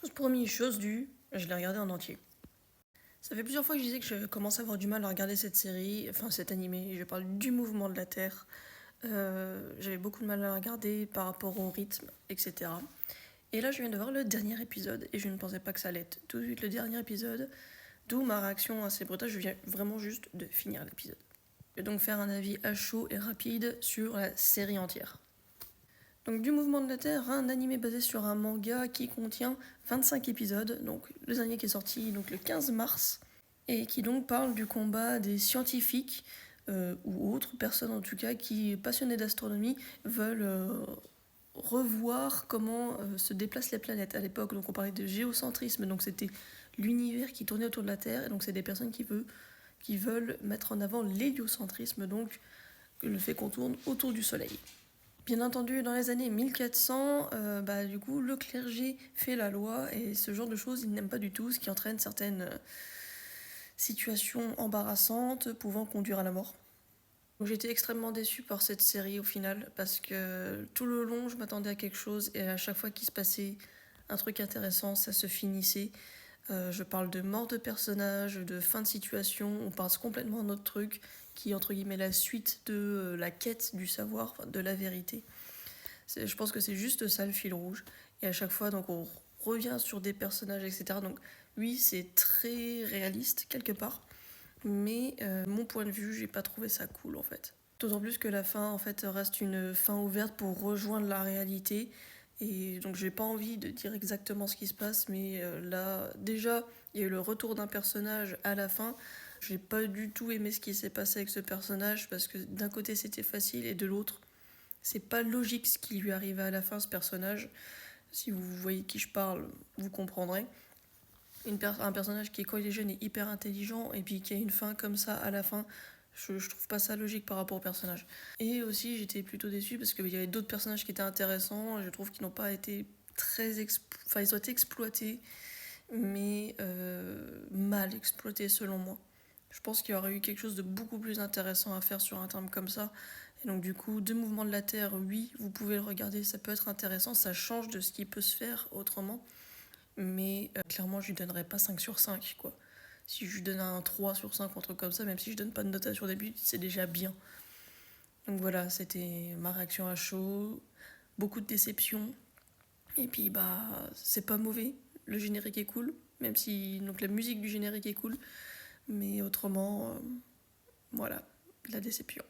Chose promise, chose due, je l'ai regardé en entier. Ça fait plusieurs fois que je disais que je commence à avoir du mal à regarder cette série, enfin cet animé, je parle du mouvement de la Terre. J'avais beaucoup de mal à la regarder par rapport au rythme, etc. Et là je viens de voir le dernier épisode et je ne pensais pas que ça allait être tout de suite le dernier épisode, d'où ma réaction assez brutale, je viens vraiment juste de finir l'épisode. Je vais donc faire un avis à chaud et rapide sur la série entière. Donc du mouvement de la Terre, un animé basé sur un manga qui contient 25 épisodes, donc le dernier qui est sorti donc le 15 mars, et qui donc parle du combat des scientifiques, ou autres personnes en tout cas, qui, passionnés d'astronomie, veulent revoir comment se déplacent les planètes. À l'époque, donc on parlait de géocentrisme, donc c'était l'univers qui tournait autour de la Terre, et donc c'est des personnes qui veulent mettre en avant l'héliocentrisme, donc le fait qu'on tourne autour du Soleil. Bien entendu, dans les années 1400, du coup, le clergé fait la loi et ce genre de choses, il n'aime pas du tout, ce qui entraîne certaines situations embarrassantes pouvant conduire à la mort. Donc, j'étais extrêmement déçue par cette série au final parce que tout le long, je m'attendais à quelque chose et à chaque fois qu'il se passait un truc intéressant, ça se finissait. Je parle de mort de personnages, de fin de situation, on passe complètement à un autre truc qui est entre guillemets la suite de la quête du savoir, de la vérité. Je pense que c'est juste ça le fil rouge. Et à chaque fois, donc, on revient sur des personnages, etc. Donc oui, c'est très réaliste quelque part. Mais mon point de vue, j'ai pas trouvé ça cool en fait. D'autant plus que la fin en fait reste une fin ouverte pour rejoindre la réalité. Et donc j'ai pas envie de dire exactement ce qui se passe, mais là déjà il y a eu le retour d'un personnage à la fin. J'ai pas du tout aimé ce qui s'est passé avec ce personnage parce que d'un côté c'était facile et de l'autre c'est pas logique ce qui lui arrivait à la fin, ce personnage. Si vous voyez de qui je parle, vous comprendrez. Un personnage qui, quand il est jeune, est hyper intelligent et puis qui a une fin comme ça à la fin, je trouve pas ça logique par rapport au personnage. Et aussi, j'étais plutôt déçue parce qu'il y avait d'autres personnages qui étaient intéressants et je trouve qu'ils n'ont pas été enfin, ils ont été exploités, mais mal exploités selon moi. Je pense qu'il y aurait eu quelque chose de beaucoup plus intéressant à faire sur un terme comme ça. Et donc du coup, deux mouvements de la Terre, oui, vous pouvez le regarder, ça peut être intéressant, ça change de ce qui peut se faire autrement. Mais clairement, je lui donnerais pas 5 sur 5, quoi. Si je lui donne un 3 sur 5 ou un truc comme ça, même si je donne pas de notation au début, c'est déjà bien. Donc voilà, c'était ma réaction à chaud. Beaucoup de déception. Et puis c'est pas mauvais. Le générique est cool, même si donc la musique du générique est cool. Mais autrement, voilà, la déception.